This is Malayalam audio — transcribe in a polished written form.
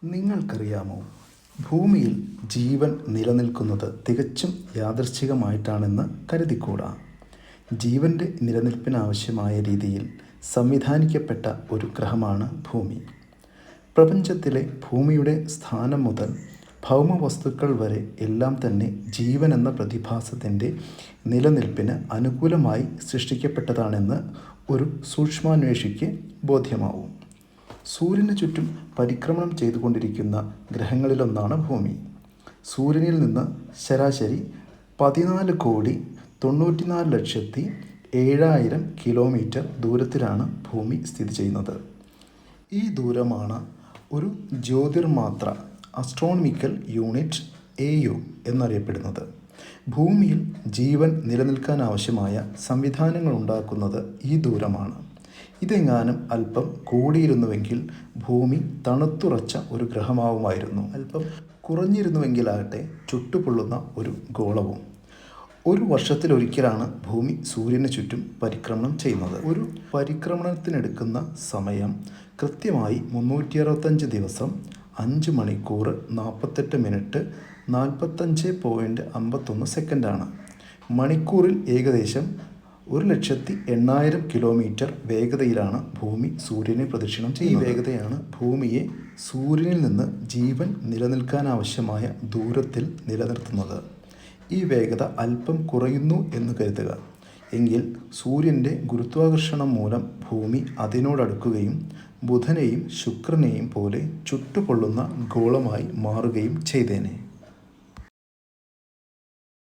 നിങ്ങൾക്കറിയാമോ, ഭൂമിയിൽ ജീവൻ നിലനിൽക്കുന്നത് തികച്ചും യാദൃച്ഛികമായിട്ടാണെന്ന് കരുതിക്കൂടാ. ജീവൻ്റെ നിലനിൽപ്പിനാവശ്യമായ രീതിയിൽ സംവിധാനിക്കപ്പെട്ട ഒരു ഗ്രഹമാണ് ഭൂമി. പ്രപഞ്ചത്തിലെ ഭൂമിയുടെ സ്ഥാനം മുതൽ ഭൗമവസ്തുക്കൾ വരെ എല്ലാം തന്നെ ജീവൻ എന്ന പ്രതിഭാസത്തിൻ്റെ നിലനിൽപ്പിന് അനുകൂലമായി സൃഷ്ടിക്കപ്പെട്ടതാണെന്ന് ഒരു സൂക്ഷ്മാന്വേഷിക്ക് ബോധ്യമാവും. സൂര്യന് ചുറ്റും പരിക്രമണം ചെയ്തുകൊണ്ടിരിക്കുന്ന ഗ്രഹങ്ങളിലൊന്നാണ് ഭൂമി. സൂര്യനിൽ നിന്ന് ശരാശരി 14,94,07,000 കിലോമീറ്റർ ദൂരത്തിലാണ് ഭൂമി സ്ഥിതി ചെയ്യുന്നത്. ഈ ദൂരമാണ് ഒരു ജ്യോതിർമാത്ര അസ്ട്രോണമിക്കൽ യൂണിറ്റ് AU എന്നറിയപ്പെടുന്നത്. ഭൂമിയിൽ ജീവൻ നിലനിൽക്കാനാവശ്യമായ സംവിധാനങ്ങൾ ഉണ്ടാക്കുന്നത് ഈ ദൂരമാണ്. ഇതെങ്ങാനും അല്പം കൂടിയിരുന്നുവെങ്കിൽ ഭൂമി തണുത്തുറച്ച ഒരു ഗ്രഹമാവുമായിരുന്നു. അല്പം കുറഞ്ഞിരുന്നുവെങ്കിലാകട്ടെ ചുട്ടുപൊള്ളുന്ന ഒരു ഗോളവും. ഒരു വർഷത്തിലൊരിക്കലാണ് ഭൂമി സൂര്യന് ചുറ്റും പരിക്രമണം ചെയ്യുന്നത്. ഒരു പരിക്രമണത്തിനെടുക്കുന്ന സമയം കൃത്യമായി 365 ദിവസം 5 മണിക്കൂർ 48 മിനിറ്റ് 45.51 സെക്കൻഡാണ്. മണിക്കൂറിൽ ഏകദേശം 1,08,000 കിലോമീറ്റർ വേഗതയിലാണ് ഭൂമി സൂര്യനെ പ്രദക്ഷിണം ചെയ്യുന്നത്. ഈ വേഗതയാണ് ഭൂമിയെ സൂര്യനിൽ നിന്ന് ജീവൻ നിലനിൽക്കാനാവശ്യമായ ദൂരത്തിൽ നിലനിർത്തുന്നത്. ഈ വേഗത അല്പം കുറയുന്നു എന്ന് കരുതുക. എങ്കിൽ സൂര്യൻ്റെ ഗുരുത്വാകർഷണം മൂലം ഭൂമി അതിനോടടുക്കുകയും ബുധനെയും ശുക്രനെയും പോലെ ചുട്ടുപൊള്ളുന്ന ഗോളമായി മാറുകയും ചെയ്തേനെ.